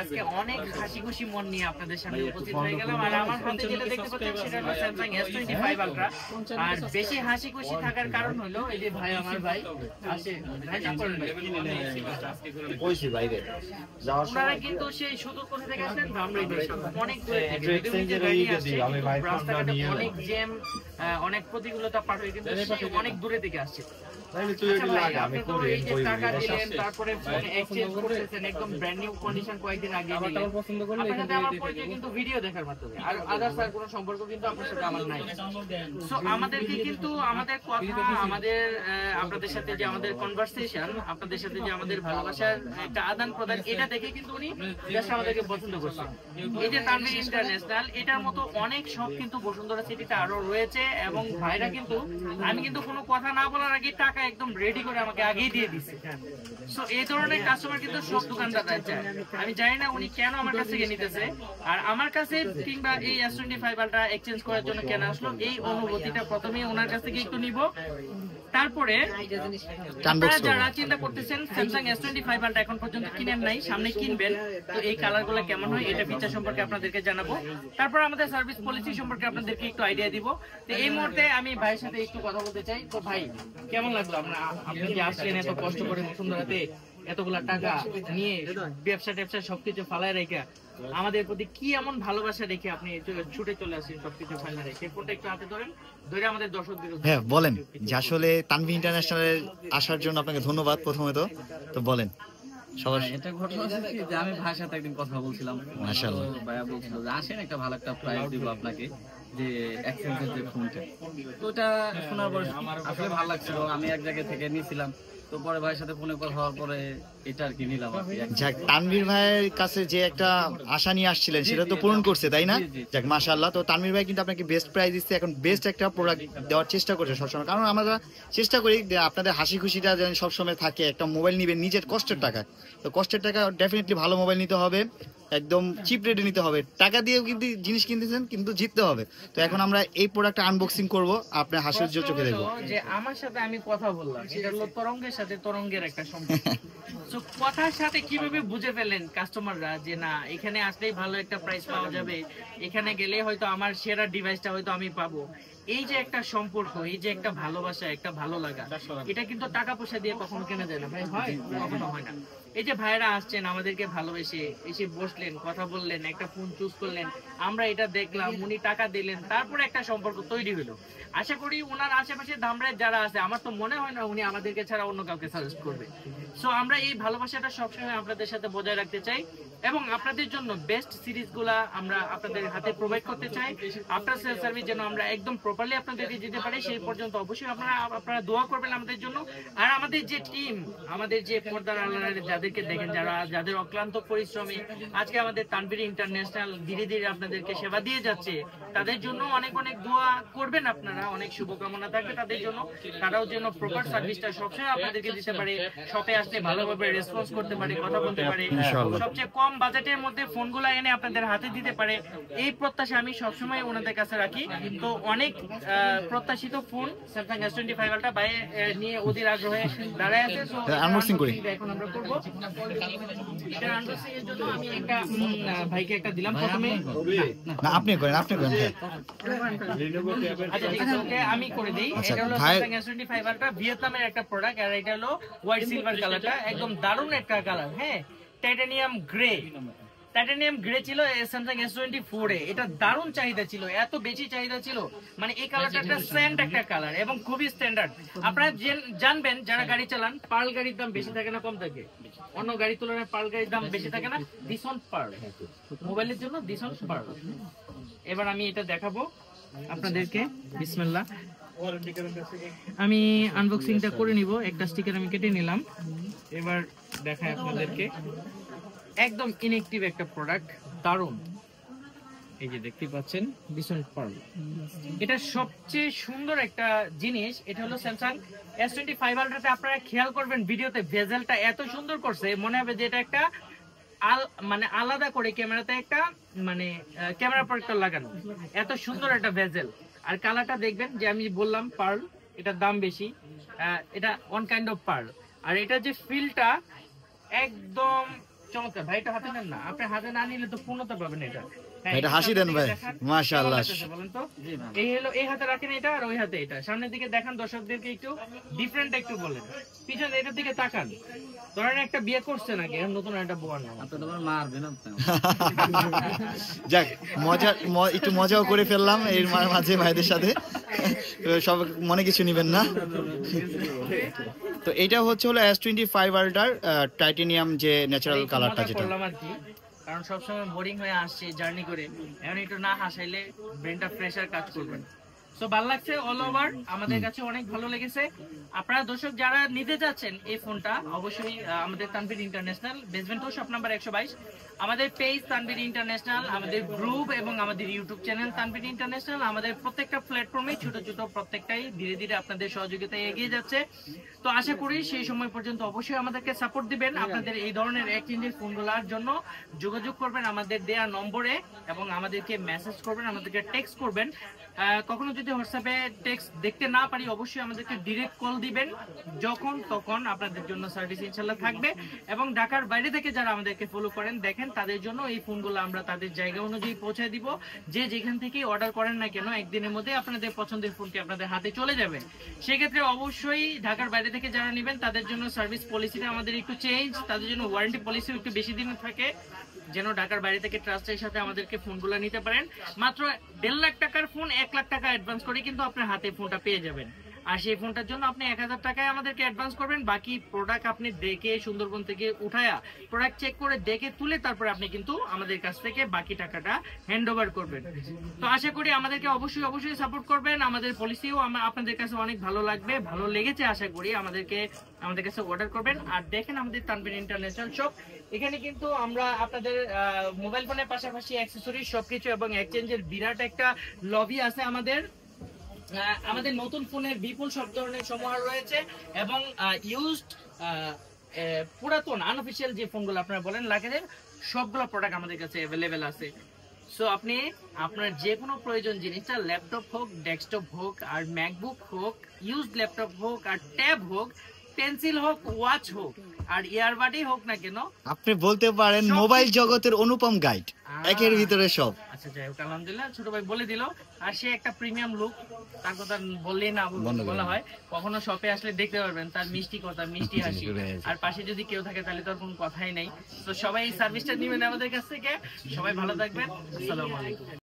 আজকে অনেক হাসি খুশি মন নিয়ে আপনাদের সামনে উপস্থিত হয়ে গেলাম। আর আমার হাতে যেটা দেখতে পাচ্ছেন সেটা হলো স্যামসাং S25 আলট্রা। আর বেশি হাসি খুশি থাকার কারণ হলো এই যে ভাই, আমার ভাই আসে, ভাই কইছি বাইরে যাওয়ার সময় আপনারা কিন্তু সেই সুদূর কোথা থেকে আসেন, ধামরাই থেকে, অনেক দূরে থেকে, রাস্তাঘাটে অনেক জ্যাম, অনেক প্রতিকূলতা পার হয়ে কিন্তু অনেক দূরে থেকে আসছে। তারপরে এক্সচেঞ্জ করতেছেন একদম ব্র্যান্ড নিউ কন্ডিশন কয়েকদিন আগে আপনার সাথে আমার পরিচয় কিন্তু ভিডিও দেখার মাধ্যমে, আর আদার্স আর কোনো সম্পর্ক কিন্তু আপনার সাথে আমার নাই। সো আমাদেরকে কিন্তু আমাদের কথা, আমাদের আপনাদের সাথে যে আমাদের কনভারসেশন, আপনাদের সাথে যে আমাদের ভালোবাসার একটা আদান প্রদান, এটা দেখে কিন্তু উনি জাস্ট আমাদেরকে পছন্দ করছেন। এই যে তানভীর ইন্টারন্যাশনাল, এটার মতো অনেক শপ কিন্তু বসুন্ধরা সিটিতে আরো রয়েছে। এবং ভাইরা কিন্তু, আমি কিন্তু কোনো কথা না বলার আগে টাকা একদম রেডি করে আমাকে আগেই দিয়ে দিচ্ছে। সো এই ধরনের কাস্টমার কিন্তু সব দোকানদার চায়। আমি জানি না উনি কেন আমার কাছ থেকে নিতেছে, আর আমার কাছে কিংবা এই S25 আলট্রা এক্সচেঞ্জ করার জন্য কেন আসলো, এই অনুভূতিটা প্রথমে ওনার কাছ থেকে একটু নিব। তারপরে আপনারা যারা চিন্তা করতেছেন স্যামসাং S25 আলট্রা এখন পর্যন্ত কিনেন নাই, সামনে কিনবেন, তো এই কালারগুলো কেমন হয় এটা ফিচার সম্পর্কে আপনাদেরকে জানাবো। তারপর আমাদের সার্ভিস পলিসি সম্পর্কে আপনাদেরকে একটু আইডিয়া দিব। তো এই মুহূর্তে আমি ভাইয়ের সাথে একটু কথা বলতে চাই। তো ভাই, কেমন লাগলো আপনি যে আসলেন এত কষ্ট করে বসুন্ধরাতে, এতগুলা টাকা নিয়ে ব্যবসা ট্যাবসা সবকিছু ফালায় রেখে আমাদের প্রতি কি এমন ভালোবাসা রেখে আপনি ছুটে চলে আসেন সবকিছু ফালায় রেখে? ফোনটা একটু হাতে ধরেন, ধরে আমাদের দর্শকদের। হ্যাঁ বলেন যে আসলে তানভীর ইন্টারন্যাশনালে আসার জন্য আপনাকে ধন্যবাদ প্রথমত। তো বলেন সবার। এটা ঘটনা হচ্ছে কি, যে আমি ভাইয়ের সাথে একদিন কথা বলছিলাম, মাশাআল্লাহ ভাইয়া বলছিল যে আসেন একটা ভালো একটা প্রাইস দিব আপনাকে, যে এক্সচেঞ্জের যে ফোনটা। তো ওটা শোনার পরে আসলে ভালো লাগছিল, আমি এক জায়গা থেকে নিয়েছিলাম। তো পরে ভাইয়ের সাথে ফোনে কথা হওয়ার পরে এটা আর কি নিলাম। যাক, তানভীর ভাইয়ের কাছে যে একটা আশা নিয়ে আসছিলেন সেটা তো পূরণ করছে, তাই না? যাক মাশাআল্লাহ। তো তানভীর ভাই কিন্তু আপনাকে বেস্ট প্রাইস দিচ্ছে, এখন বেস্ট একটা প্রোডাক্ট দেওয়ার চেষ্টা করছে সবসময়। কারণ আমরা চেষ্টা করি যে আপনাদের হাসি খুশিটা যেন সবসময় থাকে। একটা মোবাইল নিবেন নিজের কষ্টের টাকা, তো কষ্টের টাকা ডেফিনেটলি ভালো মোবাইল নিতে হবে, একদম চিপ রেটে নিতে হবে। টাকা দিয়েও কিন্তু জিনিস কিনতেছেন, কিন্তু জিততে হবে। তো এখন আমরা এই প্রোডাক্টটা আনবক্সিং করব, আপনার হাসি উজ্জ্বল চোখে দেখবো। যে আমার সাথে আমি কথা বললাম, সেটা হলো তরঙ্গের সাথে তরঙ্গের একটা সম্পর্ক। তো কথার সাথে কিভাবে বুঝে ফেলেন কাস্টমাররা যে না, এখানে আসলেই ভালো একটা প্রাইস পাওয়া যাবে, এখানে গেলে হয়তো আমার সেরা ডিভাইসটা হয়তো আমি পাবো। এই যে একটা সম্পর্ক, এই যে একটা ভালোবাসা, একটা ভালো লাগা, এটা কিন্তু টাকা পয়সা দিয়ে কখনো কেনা যায় না ভাই, হয় কখনো হয় না। এই যে ভাইরা আসছেন আমাদেরকে ভালোবেসে এসে বসলেন, কথা বললেন, একটা ফোন চুজ করলেন, আমরা এটা দেখলাম, উনি টাকা দিলেন, তারপরে একটা সম্পর্ক তৈরি হলো। আশা করি ওনার আশেপাশে ধামরায় যারা আছে, আমার তো মনে হয় না উনি আমাদেরকে ছাড়া অন্য কাউকে সাজেস্ট করবে। সো আমরা এই ভালোবাসাটা সবসময় আপনাদের সাথে বজায় রাখতে চাই এবং আপনাদের জন্য বেস্ট সিরিজগুলা আমরা আপনাদের হাতে প্রোভাইড করতে চাই। আফটার সেল সার্ভিস যেন আমরা একদম প্রপারলি আপনাদেরকে দিতে পারি, সেই পর্যন্ত অবশ্যই আপনারা দোয়া করবেন আমাদের জন্য। আর আমাদের যে টিম, আমাদের যে পর্দার আড়ালে যাদেরকে দেখেন, যাদের অক্লান্ত পরিশ্রমে আজকে আমাদের তানভীর ইন্টারন্যাশনাল ধীরে ধীরে আপনাদেরকে সেবা দিয়ে যাচ্ছে, তাদের জন্য অনেক অনেক দোয়া করবেন আপনারা, অনেক শুভকামনা থাকবে তাদের জন্য। তারাও যেন প্রপার সার্ভিসটা সবসময় আপনাদেরকে দিতে পারে, শপে আসলে ভালোভাবে রেসপন্স করতে পারে, কথা বলতে পারে, সবচেয়ে কম বাজেটের মধ্যে ফোনগুলো এনে আপনাদের হাতে দিতে পারে, এই প্রত্যাশা আমি সবসময় ওনাদের কাছে রাখি। তো অনেক প্রত্যাশিত ফোন স্যামসাং S25 আলট্রা ভাই নিয়ে অধীর আগ্রহে দাঁড়ায় আছে। সো আনবক্সিং করি, এখন আমরা করব। এটা আনবক্সিং এর জন্য আমি একটা ভাইকে একটা দিলাম প্রথমে। না আপনি করেন, আপনি করেন। আচ্ছা ঠিক আছে, ওকে আমি করে দেই। এটা হলো স্যামসাং S25 আলট্রা, ভিয়েতনামের একটা প্রোডাক্ট, আর এটা হলো হোয়াইট সিলভার কালারটা, একদম দারুণ একটা কালার। হ্যাঁ, টাইটানিয়াম গ্রে, টাইটানিয়াম গ্রে ছিল স্যামসাং S24 এ। এটা দারুণ চাহিদা ছিল, এত বেশি চাহিদা ছিল, মানে এই কালারটা একটা স্যান্ড একটা কালার এবং খুবই স্ট্যান্ডার্ড। আপনারা জানবেন যারা গাড়ি চালান, পার্ল গাড়ির দাম বেশি থাকে না কম থাকে? অন্য গাড়ির তুলনায় পার্ল গাড়ির দাম বেশি থাকে না? দিস অন পার্ল, মোবাইলের জন্য দিস অন পার্ল। এবার আমি এটা দেখাবো আপনাদেরকে, বিসমিল্লাহ। আমি আনবক্সিংটা করে নিব, একটা স্টিকার আমি কেটে নিলাম। এবার দেখাই আপনাদেরকে, একদম ইনঅ্যাক্টিভ একটা প্রোডাক্ট, দারুণ। এই যে দেখতে পাচ্ছেন ডিসন পার্ল, এটা সবচেয়ে সুন্দর একটা জিনিস। এটা হলো স্যামসাং S25 আলট্রাতে আপনারা খেয়াল করবেন ভিডিওতে ভেজেলটা এত সুন্দর করছে, মনে হবে যে এটা একটা মানে আলাদা করে ক্যামেরাতে একটা মানে ক্যামেরা প্রোটেক্টর লাগানো, এত সুন্দর একটা ভেজেল। আর কালারটা দেখবেন, যে আমি বললাম পার্ল, এটার দাম বেশি, এটা ওয়ান কাইন্ড অফ পার্ল। আর এটা যে ফিলটা একদম চমৎকার ভাই, এটা হাতে নেন না, আপনি হাতে না নিলে তো পূর্ণতা পাবেন এটা। হ্যাঁ, এটা হাসি সামনের দেন দিকে ভাই, দেখান। মাশাআল্লাহ। কেমন লাগতেছে বলেন তো? এই হলো, এই হাতে রাখেন এটা আর ওই হাতে এটা, সামনের দিকে দেখান দর্শকদেরকে, একটু ডিফারেন্ট একটু বলেন, পিছনে এটার দিকে তাকান। ধরেন একটা বিয়ে করছে নাকি, এখন নতুন একটা বউয়ার নাম। আপনি তো মারবেন আপনি। যাক, একটু মজাও করে ফেললাম এর মাঝে ভাইদের সাথে, তো সব মনে কিছু নিবেন না। তো এটা হচ্ছে হলো S25 আল্ট্রার টাইটেনিয়াম যে ন্যাচারাল একটু কালারটা মজা যেটা। করলাম আর কি, কারণ সবসময় বোরিং হয়ে আসছে জার্নি করে, এখন একটু না হাসাইলে ব্রেনটা ফ্রেশার কাজ করবে না। সো ভালো লাগছে, অল ওভার আমাদের কাছে অনেক ভালো লেগেছে। আপনারা দর্শক যারা নিতে যাচ্ছেন এই ফোনটা, অবশ্যই আমাদের Tanvir international, basement shop number 122, আমাদের পেজ তানভীর ইন্টারন্যাশনাল, আমাদের গ্রুপ এবং আমাদের ইউটিউব চ্যানেল তানভীর ইন্টারন্যাশনাল, আমাদের প্রত্যেকটা প্ল্যাটফর্মে ছোট ছোট প্রত্যেকটাই ধীরে ধীরে আপনাদের সহযোগিতায় এগিয়ে যাচ্ছে। তো আশা করি সেই সময় পর্যন্ত অবশ্যই আমাদেরকে সাপোর্ট দিবেন। আপনাদের এই ধরনের এক্সচেঞ্জের ফোনগুলোর জন্য যোগাযোগ করবেন আমাদের দেয়া নম্বরে, এবং আমাদেরকে মেসেজ করবেন, আমাদেরকে টেক্সট করবেন। কখনো যদি হোয়াটসঅ্যাপে টেক্সট দেখতে না পারি, অবশ্যই আমাদেরকে ডিরেক্ট কল দিবেন, যখন তখন আপনাদের জন্য সার্ভিস ইনশাল্লাহ থাকবে। এবং ঢাকার বাইরে থেকে যারা আমাদেরকে ফলো করেন দেখেন, তাদের জন্য এই ফোনগুলো আমরা তাদের জায়গা অনুযায়ী পৌঁছে দিব। যে যেখান থেকে অর্ডার করেন না কেন, একদিনের মধ্যে আপনাদের পছন্দের ফোনটি আপনাদের হাতে চলে যাবে। সেক্ষেত্রে অবশ্যই ঢাকার বাইরে থেকে যারা নেবেন তাদের জন্য সার্ভিস পলিসিটা আমাদের একটু চেঞ্জ, তাদের জন্য ওয়ারেন্টি পলিসি একটু বেশি দিন থাকে, যেন ঢাকার বাইরে থেকে ট্রাস্টের সাথে আমাদেরকে ফোনগুলো নিতে পারেন। মাত্র 1.5 লাখ টাকার ফোন 1 লাখ টাকা অ্যাডভান্স করে কিন্তু আপনার হাতে ফোনটা পেয়ে যাবেন। আর সেই ফোনটার জন্য আপনি 1000 টাকায় আমাদেরকে অ্যাডভান্স করবেন, বাকি প্রোডাক্ট আপনি দেখে সুন্দরবন থেকে উঠায়া প্রোডাক্ট চেক করে দেখে তুলে তারপরে আপনি কিন্তু আমাদের কাছ থেকে বাকি টাকাটা হ্যান্ড ওভার করবেন। তো আশা করি আমাদেরকে অবশ্যই সাপোর্ট করবেন, আমাদের পলিসিও আপনাদের কাছে অনেক ভালো লাগবে, ভালো লেগেছে আশা করি। আমাদের কাছে অর্ডার করবেন। আর দেখেন আমাদের তানভীর ইন্টারন্যাশনাল শপ, এখানে কিন্তু আমরা আপনাদের মোবাইল ফোনের পাশাপাশি অ্যাক্সেসরি সবকিছু এবং এক্সচেঞ্জের বিরাট একটা লবি আছে আমাদের। আমাদের নতুন ফোনের বিপুল সব ধরনের সমাহার রয়েছে, এবং ইউজড পুরাতন আনঅফিশিয়াল যে ফোনগুলো আপনারা বলেন লাগেজের, সবগুলো প্রোডাক্ট আমাদের কাছে অ্যাভেলেবেল আছে। সো আপনি আপনার যে কোনো প্রয়োজন জিনিসটা, ল্যাপটপ হোক, ডেস্কটপ হোক, আর ম্যাকবুক হোক, ইউজড ল্যাপটপ হোক, আর ট্যাব হোক, পেন্সিল হোক, ওয়াচ হোক, আর ইয়ারবাডই হোক না কেন, আপনি বলতে পারেন মোবাইল জগতের অনুপম গাইড, একের ভিতরে সব। আচ্ছা যাই হোক, আলহামদুলিল্লাহ ছোট ভাই বলে দিল। আর সে একটা প্রিমিয়াম লুক, তার কথা বললেই না বলা হয়। কখনো শপে আসলে দেখতে পারবেন তার মিষ্টি কথা, মিষ্টি হাসি। আর পাশে যদি কেউ থাকে তাহলে তো আর কোনো কথাই নেই। তো সবাই এই সার্ভিসটা নেবেন আমাদের কাছ থেকে। সবাই ভালো থাকবেন, আসসালামু আলাইকুম।